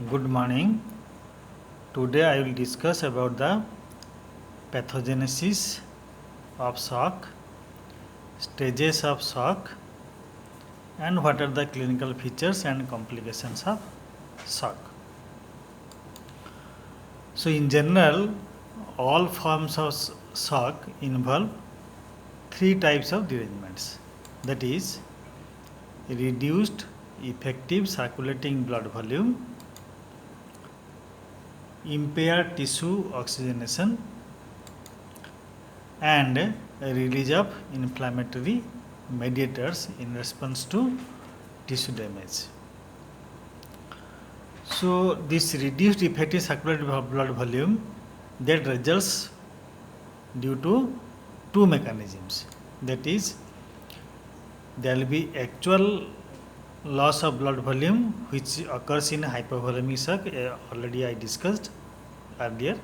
Good morning. Today I will discuss about the pathogenesis of shock, stages of shock, and what are the clinical features and complications of shock. So, in general, all forms of shock involve three types of derangements, that is, reduced effective circulating blood volume, impaired tissue oxygenation, and a release of inflammatory mediators in response to tissue damage. So, this reduced effective circulating blood volume that results due to two mechanisms, that is, there will be actual loss of blood volume which occurs in hypovolemic shock, already I discussed earlier,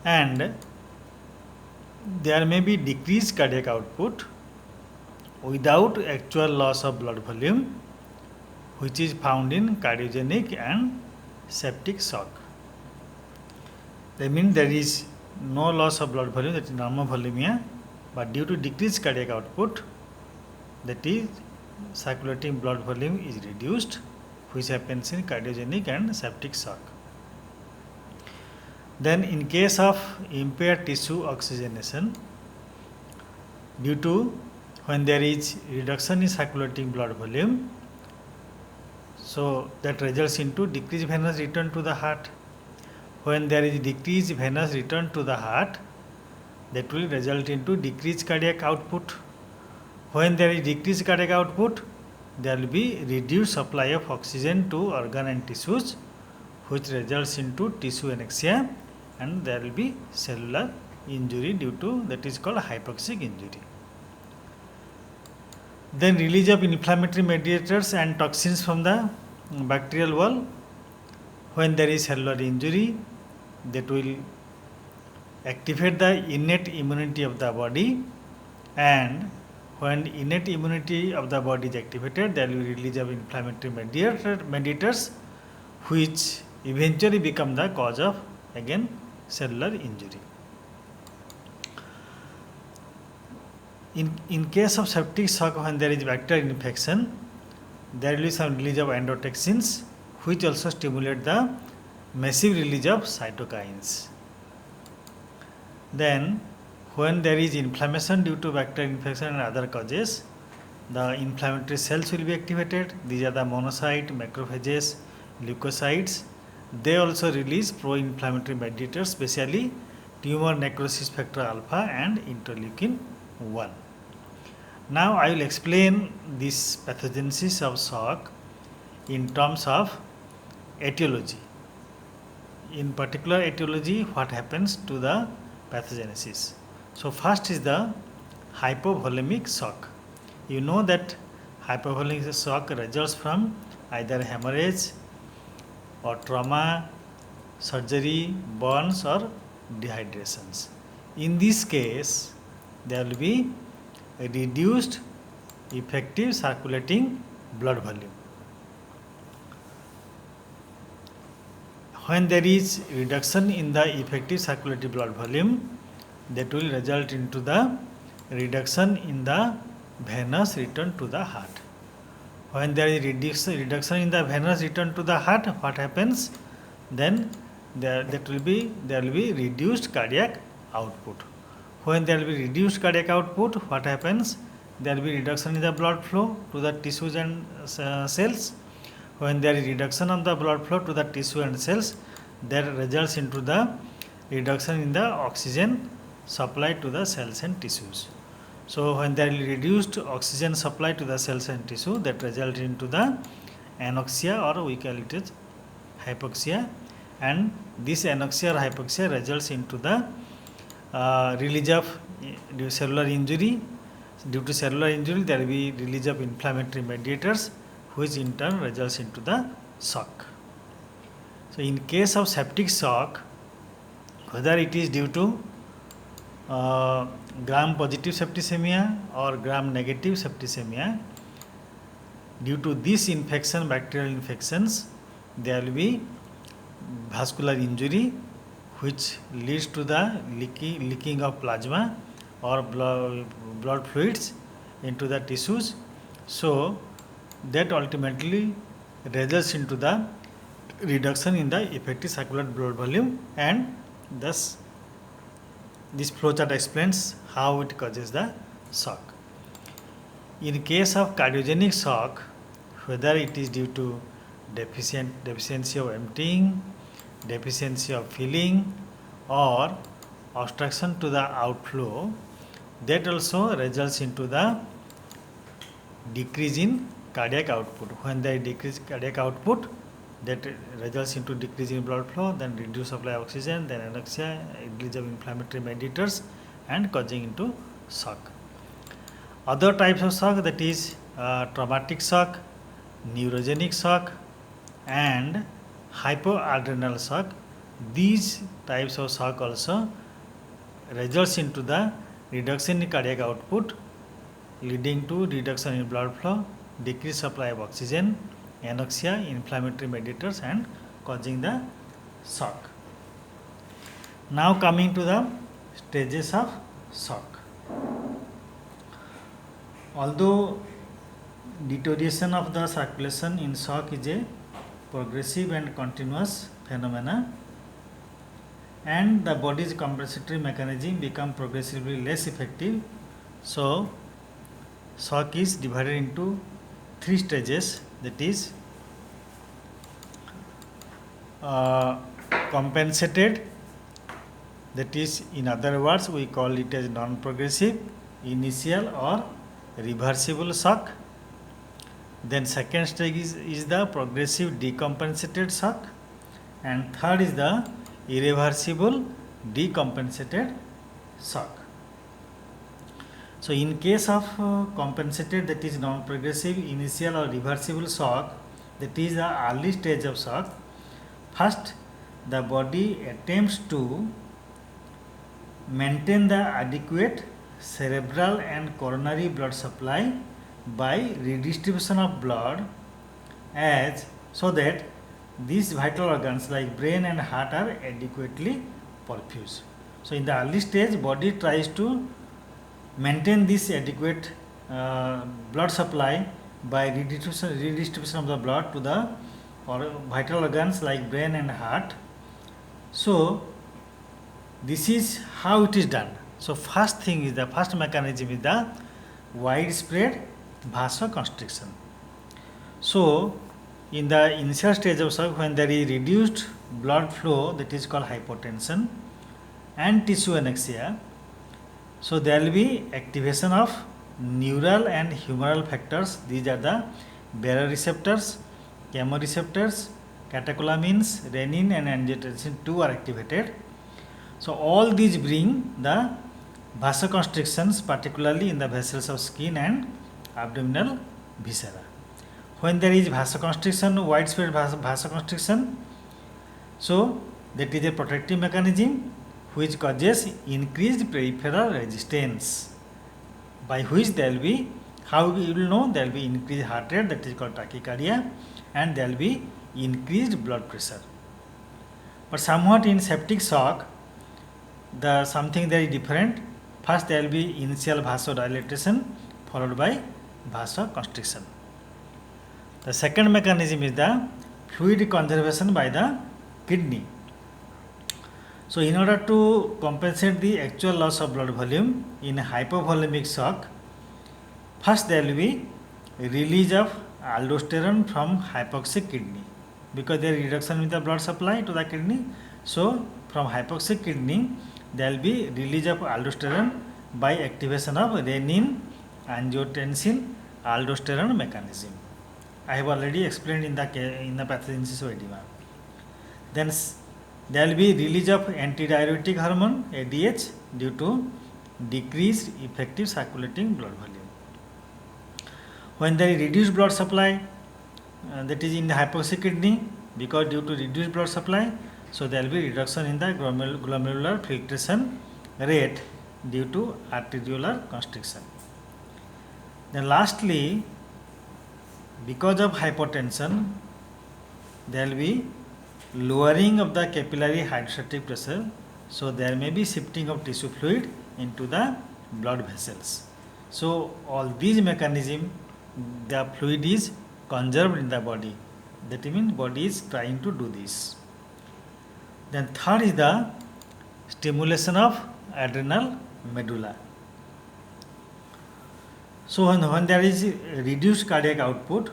and there may be decreased cardiac output without actual loss of blood volume, which is found in cardiogenic and septic shock. That means there is no loss of blood volume, that is normovolemia, but due to decreased cardiac output, that is circulating blood volume is reduced, which happens in cardiogenic and septic shock. Then in case of impaired tissue oxygenation, due to when there is reduction in circulating blood volume, so that results into decreased venous return to the heart. When there is decreased venous return to the heart, that will result into decreased cardiac output. When there is decreased cardiac output, there will be reduced supply of oxygen to organ and tissues, which results into tissue anexia, and there will be cellular injury due to, that is called hypoxic injury. Then release of inflammatory mediators and toxins from the bacterial wall. When there is cellular injury, that will activate the innate immunity of the body, and when innate immunity of the body is activated, there will be release of inflammatory mediators, which eventually become the cause of again cellular injury. In case of septic shock, when there is bacterial infection, there will be some release of endotoxins, which also stimulate the massive release of cytokines. Then when there is inflammation due to bacterial infection and other causes, the inflammatory cells will be activated. These are the monocyte, macrophages, leukocytes. They also release pro-inflammatory mediators, especially tumor necrosis factor alpha and interleukin 1. Now I will explain this pathogenesis of shock in terms of etiology. In particular etiology, what happens to the pathogenesis. So first is the hypovolemic shock. You know that hypovolemic shock results from either hemorrhage or trauma, surgery, burns or dehydrations. In this case, there will be a reduced effective circulating blood volume. When there is reduction in the effective circulating blood volume, that will result into the reduction in the venous return to the heart. When there is reduction in the venous return to the heart, what happens? Then there will be reduced cardiac output. When there will be reduced cardiac output, what happens? There will be reduction in the blood flow to the tissues and cells. When there is reduction of the blood flow to the tissue and cells, that results into the reduction in the oxygen supply to the cells and tissues. So when there is reduced oxygen supply to the cells and tissue, that results into the anoxia, or we call it hypoxia, and this anoxia or hypoxia results into the release of cellular injury. Due to cellular injury, there will be release of inflammatory mediators, which in turn results into the shock. So in case of septic shock, whether it is due to gram positive septicemia or gram negative septicemia, due to this infection, bacterial infections, there will be vascular injury which leads to the leaking of plasma or blood fluids into the tissues. So that ultimately results into the reduction in the effective circulated blood volume, and thus this flowchart explains how it causes the shock. In case of cardiogenic shock, whether it is due to deficiency of emptying, deficiency of filling, or obstruction to the outflow, that also results into the decrease in cardiac output. When there is decreased cardiac output, that results into decrease in blood flow, then reduced supply of oxygen, then anoxia, release of inflammatory mediators, and causing into shock. Other types of shock, that is traumatic shock, neurogenic shock, and hypoadrenal shock. These types of shock also results into the reduction in cardiac output, leading to reduction in blood flow, decreased supply of oxygen, anoxia, inflammatory mediators, and causing the shock. Now coming to the stages of shock. Although deterioration of the circulation in shock is a progressive and continuous phenomena, and the body's compensatory mechanism become progressively less effective, so shock is divided into 3 stages, that is compensated, that is, in other words, we call it as non-progressive, initial or reversible shock. Then second stage is the progressive decompensated shock, and third is the irreversible decompensated shock. So in case of compensated, that is non-progressive, initial or reversible shock, that is the early stage of shock. First, the body attempts to maintain the adequate cerebral and coronary blood supply by redistribution of blood, as so that these vital organs like brain and heart are adequately perfused. So in the early stage, body tries to maintain this adequate blood supply by redistribution of the blood to the vital organs like brain and heart. So this is how it is done. So first mechanism is the widespread vasoconstriction. So in the initial stage of shock, when there is reduced blood flow, that is called hypotension and tissue anoxia, so there will be activation of neural and humoral factors. These are the baroreceptors, chemoreceptors, catecholamines, renin and angiotensin 2 are activated. So all these bring the vasoconstrictions, particularly in the vessels of skin and abdominal viscera. When there is vasoconstriction, widespread vasoconstriction, so that is a protective mechanism which causes increased peripheral resistance, by which there will be, how we will know, there will be increased heart rate, that is called tachycardia, and there will be increased blood pressure. But somewhat in septic shock, the something very different. First there will be initial vasodilatation followed by vasoconstriction. The second mechanism is the fluid conservation by the kidney. So in order to compensate the actual loss of blood volume in hypovolemic shock, first there will be release of aldosterone from hypoxic kidney, because there is reduction in the blood supply to the kidney. So from hypoxic kidney there will be release of aldosterone by activation of renin, angiotensin, aldosterone mechanism. I have already explained in the pathogenesis of edema. Then there will be release of antidiuretic hormone ADH due to decreased effective circulating blood volume. When there is reduced blood supply, that is in the hypoxic kidney, because due to reduced blood supply, so there will be reduction in the glomerular filtration rate due to arteriolar constriction. Then lastly, because of hypotension, there will be lowering of the capillary hydrostatic pressure, so there may be shifting of tissue fluid into the blood vessels. So all these mechanism, the fluid is conserved in the body. That means body is trying to do this. Then third is the stimulation of adrenal medulla. So when there is reduced cardiac output,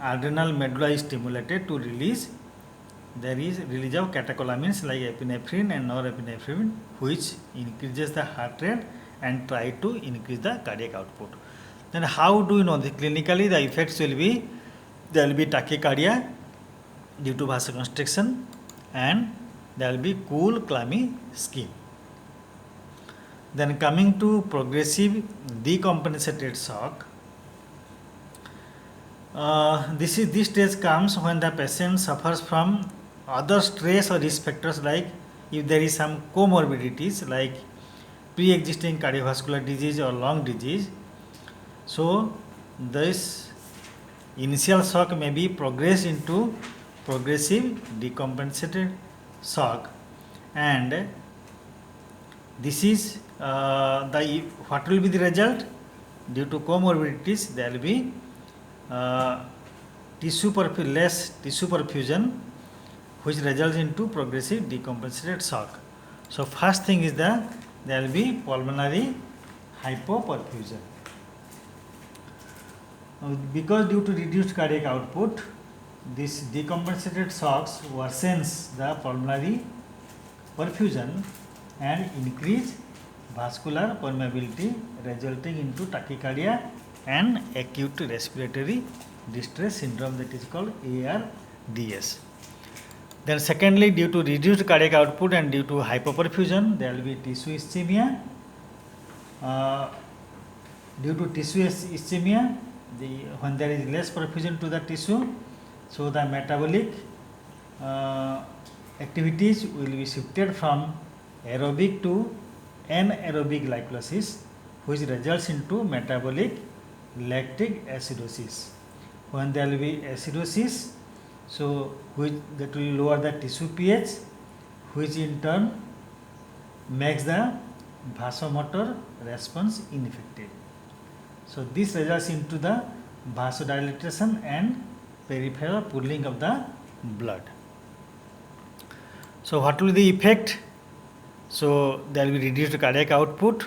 adrenal medulla is stimulated to release. There is release of catecholamines like epinephrine and norepinephrine, which increases the heart rate and try to increase the cardiac output. Then how do you know? Clinically the effects will be, there will be tachycardia due to vasoconstriction, and there will be cool clammy skin. Then coming to progressive decompensated shock, this stage comes when the patient suffers from other stress or risk factors, like if there is some comorbidities like pre-existing cardiovascular disease or lung disease. So this initial shock may be progressed into progressive decompensated shock, and this is what will be the result? Due to comorbidities, there will be less tissue perfusion, which results into progressive decompensated shock. So first thing is there will be pulmonary hypoperfusion. Because due to reduced cardiac output, this decompensated shocks worsens the pulmonary perfusion and increase vascular permeability, resulting into tachycardia and acute respiratory distress syndrome, that is called ARDS. Then secondly, due to reduced cardiac output and due to hypoperfusion, there will be tissue ischemia. Due to tissue ischemia, when there is less perfusion to the tissue, so the metabolic activities will be shifted from aerobic to anaerobic glycolysis, which results into metabolic lactic acidosis. When there will be acidosis, so that will lower the tissue pH, which in turn makes the vasomotor response ineffective. So this results into the vasodilatation and peripheral pooling of the blood. So what will be the effect? So there will be reduced cardiac output,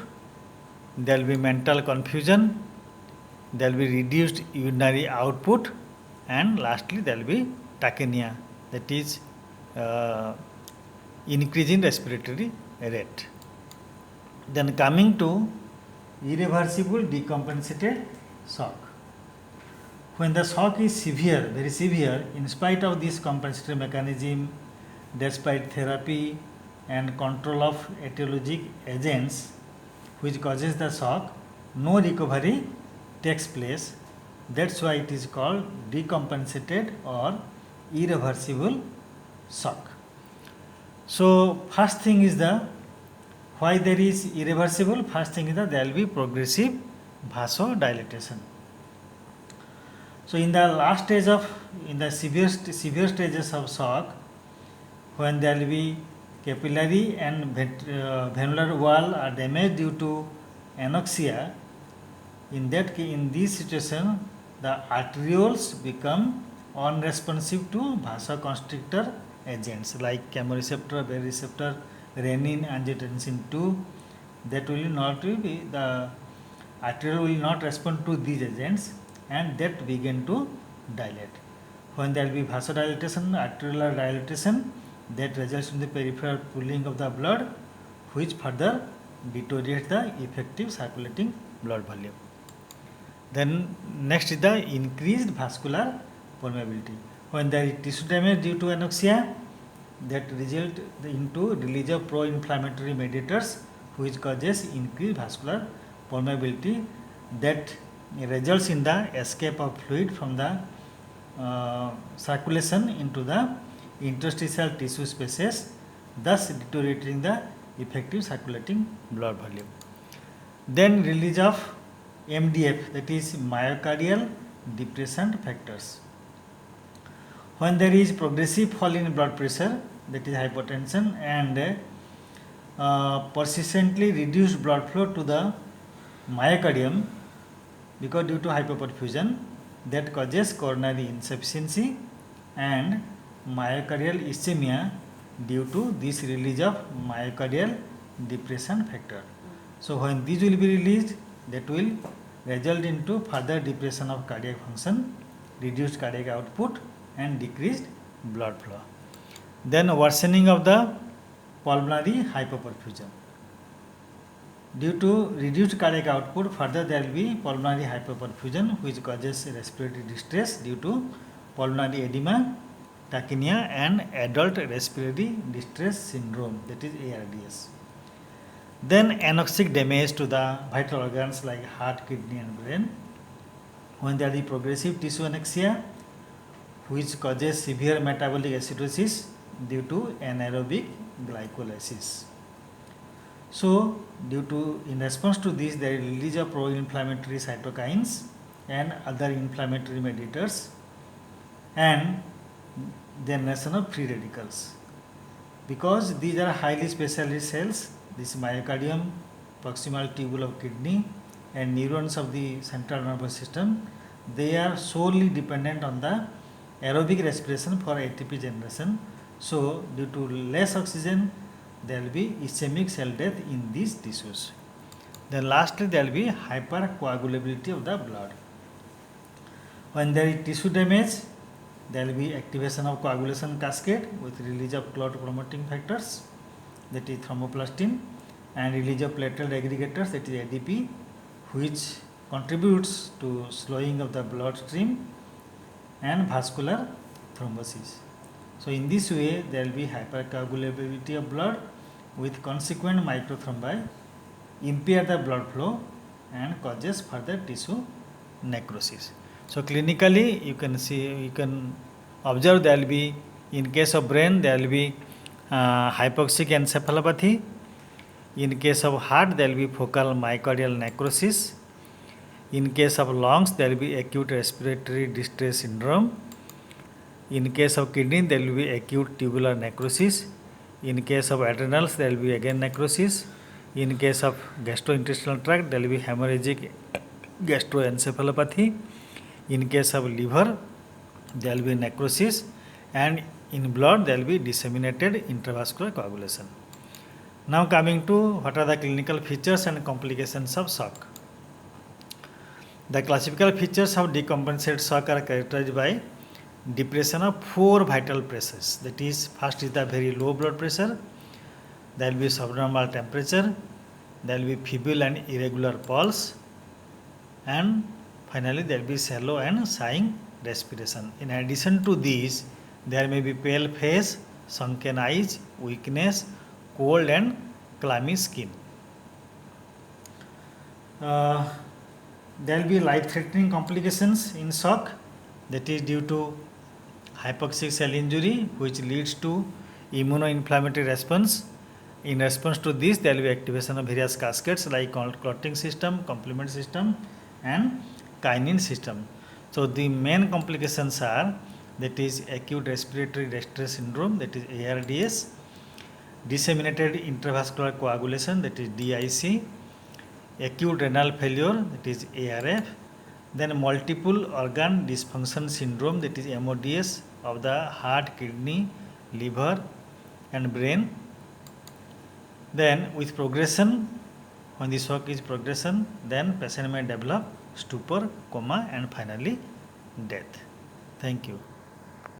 there will be mental confusion, there will be reduced urinary output, and lastly there will be tachypnea, that is increase in respiratory rate. Then coming to irreversible decompensated shock. When the shock is severe, very severe, in spite of this compensatory mechanism, despite therapy and control of etiologic agents which causes the shock, no recovery takes place. That's why it is called decompensated or irreversible shock. So first thing is why there is irreversible, first thing is that there will be progressive vasodilatation. So in the last stage in the severe stages of shock, when there will be capillary and venular wall are damaged due to anoxia, in this situation the arterioles become unresponsive to vasoconstrictor agents like chemoreceptor, baroreceptor, renin, angiotensin II. That will not be, the arteriole will not respond to these agents, and that begin to dilate. When there will be vasodilatation, arteriolar dilatation, that results in the peripheral pooling of the blood, which further deteriorates the effective circulating blood volume. Then next is the increased vascular permeability. When there is tissue damage due to anoxia, that result into release of pro-inflammatory mediators, which causes increased vascular permeability, that results in the escape of fluid from the circulation into the interstitial tissue spaces, thus deteriorating the effective circulating blood volume. Then release of MDF, that is myocardial depressant factors. When there is progressive fall in blood pressure, that is hypertension, and persistently reduced blood flow to the myocardium because due to hypoperfusion, that causes coronary insufficiency and myocardial ischemia due to this release of myocardial depression factor. So when these will be released, that will result into further depression of cardiac function, reduced cardiac output and decreased blood flow. Then worsening of the pulmonary hypoperfusion. Due to reduced cardiac output, further there will be pulmonary hypoperfusion which causes respiratory distress due to pulmonary edema, tachypnea and adult respiratory distress syndrome, that is ARDS. Then anoxic damage to the vital organs like heart, kidney and brain. When there is progressive tissue anoxia which causes severe metabolic acidosis due to anaerobic glycolysis. So, in response to this, there is release of pro-inflammatory cytokines and other inflammatory mediators and generation of free radicals. Because these are highly specialized cells, this myocardium, proximal tubule of kidney and neurons of the central nervous system, they are solely dependent on the aerobic respiration for ATP generation. So, due to less oxygen, there will be ischemic cell death in these tissues. Then lastly, there will be hypercoagulability of the blood. When there is tissue damage, there will be activation of coagulation cascade with release of clot promoting factors, that is thromboplastin, and release of platelet aggregators, that is ADP, which contributes to slowing of the blood stream and vascular thrombosis. So in this way, there will be hypercoagulability of blood with consequent microthrombi, impair the blood flow and causes further tissue necrosis. So clinically, you can observe there will be, in case of brain, there will be hypoxic encephalopathy. In case of heart, there will be focal myocardial necrosis. In case of lungs, there will be acute respiratory distress syndrome. In case of kidney, there will be acute tubular necrosis. In case of adrenals, there will be again necrosis. In case of gastrointestinal tract, there will be hemorrhagic gastroencephalopathy. In case of liver, there will be necrosis, and in blood there will be disseminated intravascular coagulation. Now coming to what are the clinical features and complications of shock. The classical features of decompensated shock are characterized by depression of 4 vital pressures. That is, first is the very low blood pressure, there will be subnormal temperature, there will be feeble and irregular pulse, and finally there will be shallow and sighing respiration. In addition to these, there may be pale face, sunken eyes, weakness, cold and clammy skin. There will be life-threatening complications in shock, that is due to hypoxic cell injury which leads to immunoinflammatory response. In response to this, there will be activation of various cascades like clotting system, complement system and kinin system. So the main complications are, that is acute respiratory distress syndrome, that is ARDS, disseminated intravascular coagulation, that is DIC, acute renal failure, that is ARF, then multiple organ dysfunction syndrome, that is MODS, of the heart, kidney, liver and brain. Then with progression, when the shock is progression, then patient may develop stupor, coma and finally death. Thank you.